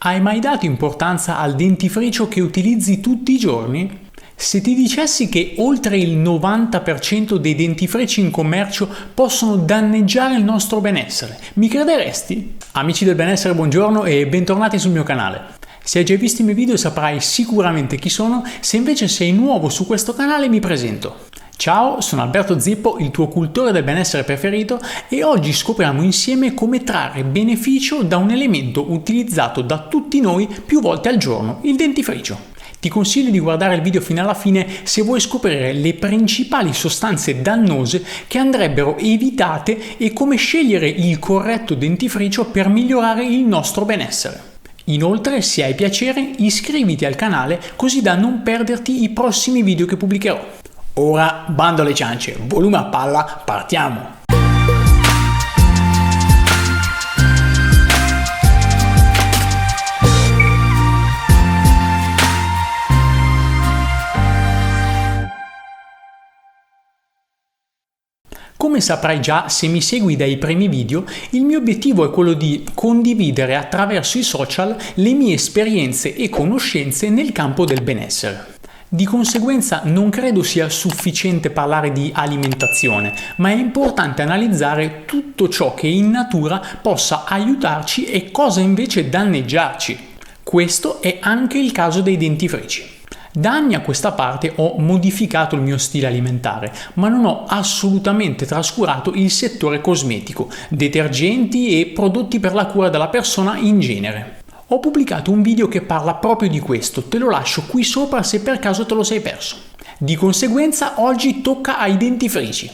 Hai mai dato importanza al dentifricio che utilizzi tutti i giorni? Se ti dicessi che oltre il 90% dei dentifrici in commercio possono danneggiare il nostro benessere, mi crederesti? Amici del benessere, buongiorno e bentornati sul mio canale. Se hai già visto i miei video saprai sicuramente chi sono, se invece sei nuovo su questo canale mi presento. Ciao, sono Alberto Zippo, il tuo cultore del benessere preferito e oggi scopriamo insieme come trarre beneficio da un elemento utilizzato da tutti noi più volte al giorno, il dentifricio. Ti consiglio di guardare il video fino alla fine se vuoi scoprire le principali sostanze dannose che andrebbero evitate e come scegliere il corretto dentifricio per migliorare il nostro benessere. Inoltre, se hai piacere, iscriviti al canale così da non perderti i prossimi video che pubblicherò. Ora, bando alle ciance, volume a palla, partiamo! Come saprai già se mi segui dai primi video, il mio obiettivo è quello di condividere attraverso i social le mie esperienze e conoscenze nel campo del benessere. Di conseguenza non credo sia sufficiente parlare di alimentazione, ma è importante analizzare tutto ciò che in natura possa aiutarci e cosa invece danneggiarci. Questo è anche il caso dei dentifrici. Da anni a questa parte ho modificato il mio stile alimentare, ma non ho assolutamente trascurato il settore cosmetico, detergenti e prodotti per la cura della persona in genere. Ho pubblicato un video che parla proprio di questo, te lo lascio qui sopra se per caso te lo sei perso. Di conseguenza oggi tocca ai dentifrici.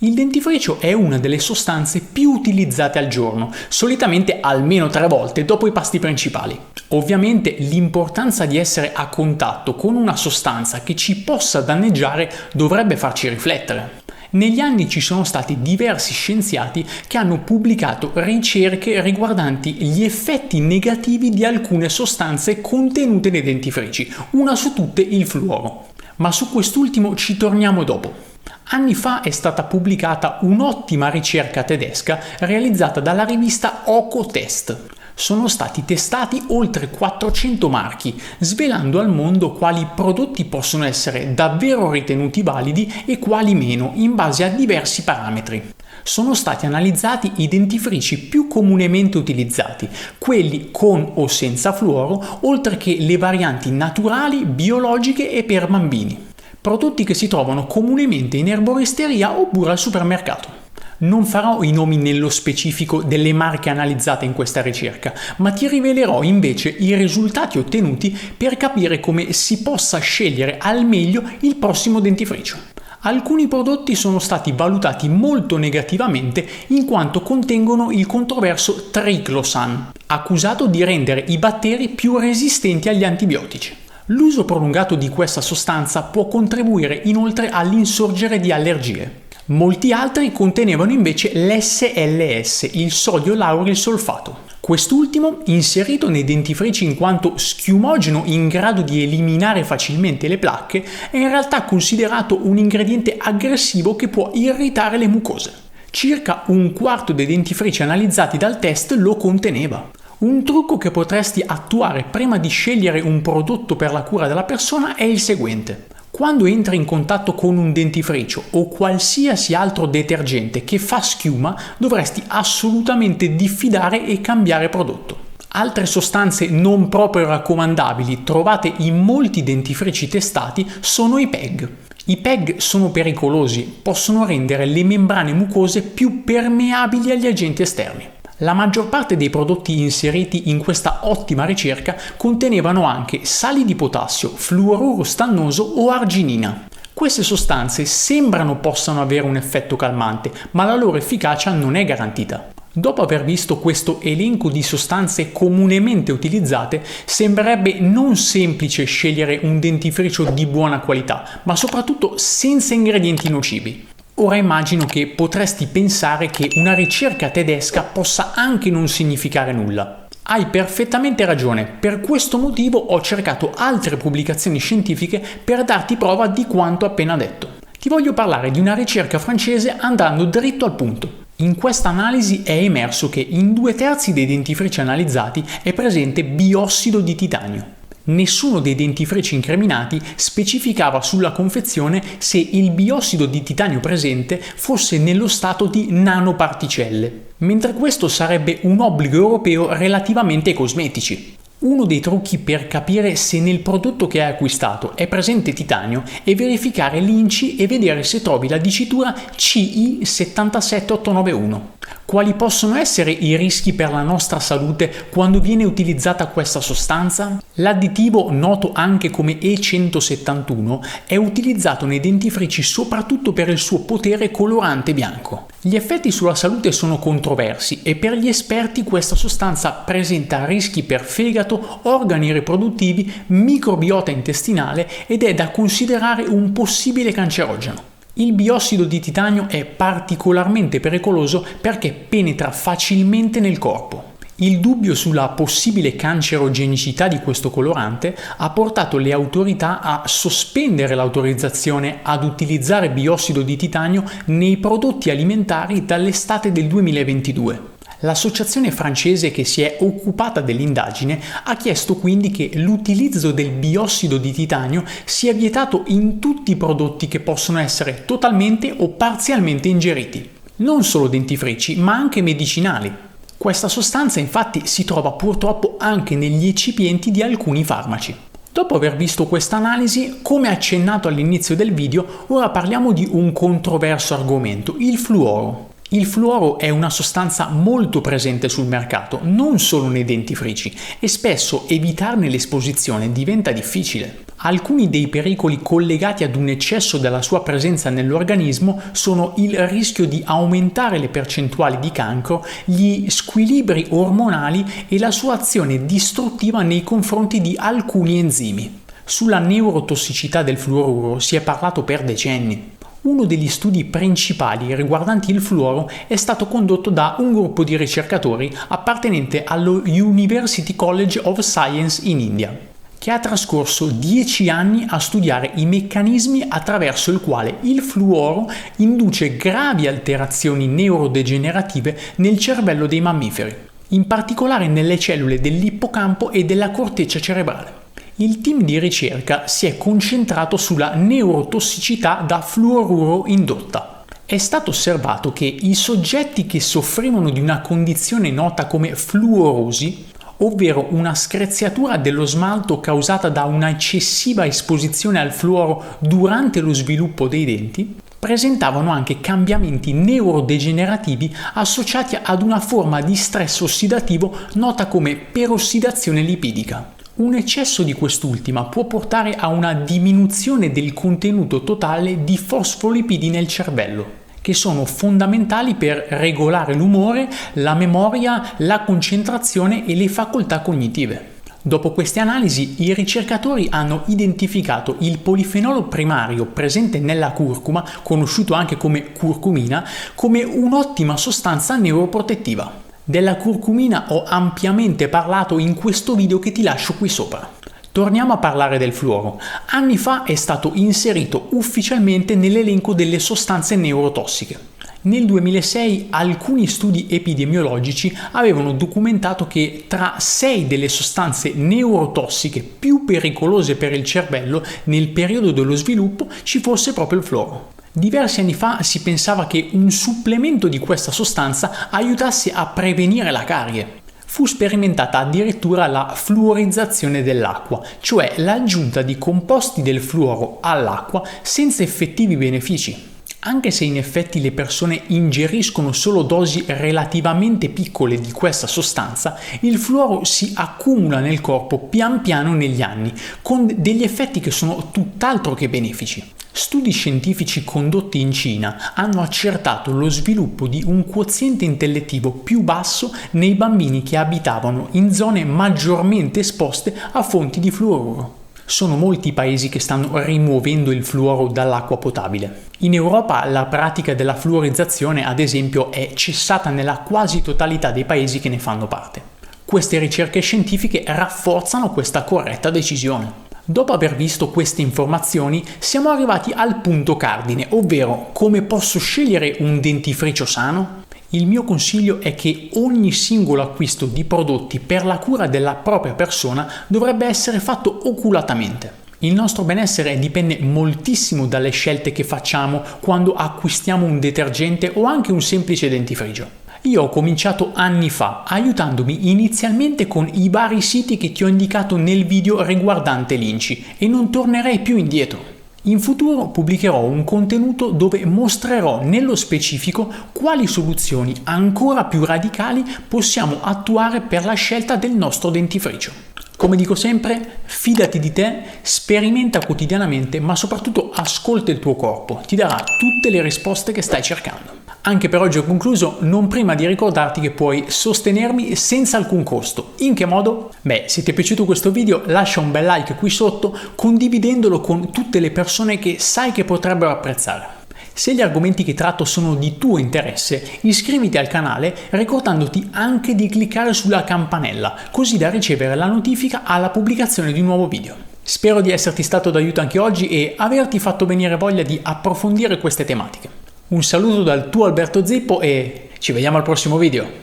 Il dentifricio è una delle sostanze più utilizzate al giorno, solitamente almeno 3 volte dopo i pasti principali. Ovviamente l'importanza di essere a contatto con una sostanza che ci possa danneggiare dovrebbe farci riflettere. Negli anni ci sono stati diversi scienziati che hanno pubblicato ricerche riguardanti gli effetti negativi di alcune sostanze contenute nei dentifrici, una su tutte il fluoro. Ma su quest'ultimo ci torniamo dopo. Anni fa è stata pubblicata un'ottima ricerca tedesca realizzata dalla rivista Öko-Test. Sono stati testati oltre 400 marchi, svelando al mondo quali prodotti possono essere davvero ritenuti validi e quali meno, in base a diversi parametri. Sono stati analizzati i dentifrici più comunemente utilizzati, quelli con o senza fluoro, oltre che le varianti naturali, biologiche e per bambini. Prodotti che si trovano comunemente in erboristeria oppure al supermercato. Non farò i nomi nello specifico delle marche analizzate in questa ricerca, ma ti rivelerò invece i risultati ottenuti per capire come si possa scegliere al meglio il prossimo dentifricio. Alcuni prodotti sono stati valutati molto negativamente in quanto contengono il controverso triclosan, accusato di rendere i batteri più resistenti agli antibiotici. L'uso prolungato di questa sostanza può contribuire inoltre all'insorgere di allergie. Molti altri contenevano invece l'SLS, il sodio lauryl solfato. Quest'ultimo, inserito nei dentifrici in quanto schiumogeno in grado di eliminare facilmente le placche, è in realtà considerato un ingrediente aggressivo che può irritare le mucose. Circa un quarto dei dentifrici analizzati dal test lo conteneva. Un trucco che potresti attuare prima di scegliere un prodotto per la cura della persona è il seguente. Quando entri in contatto con un dentifricio o qualsiasi altro detergente che fa schiuma, dovresti assolutamente diffidare e cambiare prodotto. Altre sostanze non proprio raccomandabili trovate in molti dentifrici testati sono i PEG. I PEG sono pericolosi, possono rendere le membrane mucose più permeabili agli agenti esterni. La maggior parte dei prodotti inseriti in questa ottima ricerca contenevano anche sali di potassio, fluoruro stannoso o arginina. Queste sostanze sembrano possano avere un effetto calmante, ma la loro efficacia non è garantita. Dopo aver visto questo elenco di sostanze comunemente utilizzate, sembrerebbe non semplice scegliere un dentifricio di buona qualità, ma soprattutto senza ingredienti nocivi. Ora immagino che potresti pensare che una ricerca tedesca possa anche non significare nulla. Hai perfettamente ragione, per questo motivo ho cercato altre pubblicazioni scientifiche per darti prova di quanto appena detto. Ti voglio parlare di una ricerca francese andando dritto al punto. In questa analisi è emerso che in 2/3 dei dentifrici analizzati è presente biossido di titanio. Nessuno dei dentifrici incriminati specificava sulla confezione se il biossido di titanio presente fosse nello stato di nanoparticelle, mentre questo sarebbe un obbligo europeo relativamente ai cosmetici. Uno dei trucchi per capire se nel prodotto che hai acquistato è presente titanio è verificare l'INCI e vedere se trovi la dicitura CI 77891. Quali possono essere i rischi per la nostra salute quando viene utilizzata questa sostanza? L'additivo, noto anche come E171, è utilizzato nei dentifrici soprattutto per il suo potere colorante bianco. Gli effetti sulla salute sono controversi e per gli esperti questa sostanza presenta rischi per fegato, organi riproduttivi, microbiota intestinale ed è da considerare un possibile cancerogeno. Il biossido di titanio è particolarmente pericoloso perché penetra facilmente nel corpo. Il dubbio sulla possibile cancerogenicità di questo colorante ha portato le autorità a sospendere l'autorizzazione ad utilizzare biossido di titanio nei prodotti alimentari dall'estate del 2022. L'associazione francese che si è occupata dell'indagine ha chiesto quindi che l'utilizzo del biossido di titanio sia vietato in tutti i prodotti che possono essere totalmente o parzialmente ingeriti. Non solo dentifrici, ma anche medicinali. Questa sostanza infatti si trova purtroppo anche negli eccipienti di alcuni farmaci. Dopo aver visto questa analisi, come accennato all'inizio del video, ora parliamo di un controverso argomento, il fluoro. Il fluoro è una sostanza molto presente sul mercato, non solo nei dentifrici, e spesso evitarne l'esposizione diventa difficile. Alcuni dei pericoli collegati ad un eccesso della sua presenza nell'organismo sono il rischio di aumentare le percentuali di cancro, gli squilibri ormonali e la sua azione distruttiva nei confronti di alcuni enzimi. Sulla neurotossicità del fluoruro si è parlato per decenni. Uno degli studi principali riguardanti il fluoro è stato condotto da un gruppo di ricercatori appartenente allo University College of Science in India, che ha trascorso 10 anni a studiare i meccanismi attraverso il quale il fluoro induce gravi alterazioni neurodegenerative nel cervello dei mammiferi, in particolare nelle cellule dell'ippocampo e della corteccia cerebrale. Il team di ricerca si è concentrato sulla neurotossicità da fluoruro indotta. È stato osservato che i soggetti che soffrivano di una condizione nota come fluorosi, ovvero una screziatura dello smalto causata da una eccessiva esposizione al fluoro durante lo sviluppo dei denti, presentavano anche cambiamenti neurodegenerativi associati ad una forma di stress ossidativo nota come perossidazione lipidica. Un eccesso di quest'ultima può portare a una diminuzione del contenuto totale di fosfolipidi nel cervello, che sono fondamentali per regolare l'umore, la memoria, la concentrazione e le facoltà cognitive. Dopo queste analisi, i ricercatori hanno identificato il polifenolo primario presente nella curcuma, conosciuto anche come curcumina, come un'ottima sostanza neuroprotettiva. Della curcumina ho ampiamente parlato in questo video che ti lascio qui sopra. Torniamo a parlare del fluoro. Anni fa è stato inserito ufficialmente nell'elenco delle sostanze neurotossiche. Nel 2006 alcuni studi epidemiologici avevano documentato che tra 6 delle sostanze neurotossiche più pericolose per il cervello nel periodo dello sviluppo ci fosse proprio il fluoro. Diversi anni fa si pensava che un supplemento di questa sostanza aiutasse a prevenire la carie. Fu sperimentata addirittura la fluorizzazione dell'acqua, cioè l'aggiunta di composti del fluoro all'acqua senza effettivi benefici. Anche se in effetti le persone ingeriscono solo dosi relativamente piccole di questa sostanza, il fluoro si accumula nel corpo pian piano negli anni, con degli effetti che sono tutt'altro che benefici. Studi scientifici condotti in Cina hanno accertato lo sviluppo di un quoziente intellettivo più basso nei bambini che abitavano in zone maggiormente esposte a fonti di fluoruro. Sono molti i paesi che stanno rimuovendo il fluoro dall'acqua potabile. In Europa la pratica della fluorizzazione, ad esempio, è cessata nella quasi totalità dei paesi che ne fanno parte. Queste ricerche scientifiche rafforzano questa corretta decisione. Dopo aver visto queste informazioni, siamo arrivati al punto cardine, ovvero come posso scegliere un dentifricio sano? Il mio consiglio è che ogni singolo acquisto di prodotti per la cura della propria persona dovrebbe essere fatto oculatamente. Il nostro benessere dipende moltissimo dalle scelte che facciamo quando acquistiamo un detergente o anche un semplice dentifricio. Io ho cominciato anni fa, aiutandomi inizialmente con i vari siti che ti ho indicato nel video riguardante l'INCI e non tornerei più indietro. In futuro pubblicherò un contenuto dove mostrerò nello specifico quali soluzioni ancora più radicali possiamo attuare per la scelta del nostro dentifricio. Come dico sempre, fidati di te, sperimenta quotidianamente, ma soprattutto ascolta il tuo corpo, ti darà tutte le risposte che stai cercando. Anche per oggi ho concluso, non prima di ricordarti che puoi sostenermi senza alcun costo. In che modo? Se ti è piaciuto questo video lascia un bel like qui sotto, condividendolo con tutte le persone che sai che potrebbero apprezzare. Se gli argomenti che tratto sono di tuo interesse, iscriviti al canale ricordandoti anche di cliccare sulla campanella, così da ricevere la notifica alla pubblicazione di un nuovo video. Spero di esserti stato d'aiuto anche oggi e averti fatto venire voglia di approfondire queste tematiche. Un saluto dal tuo Alberto Zeppo e ci vediamo al prossimo video.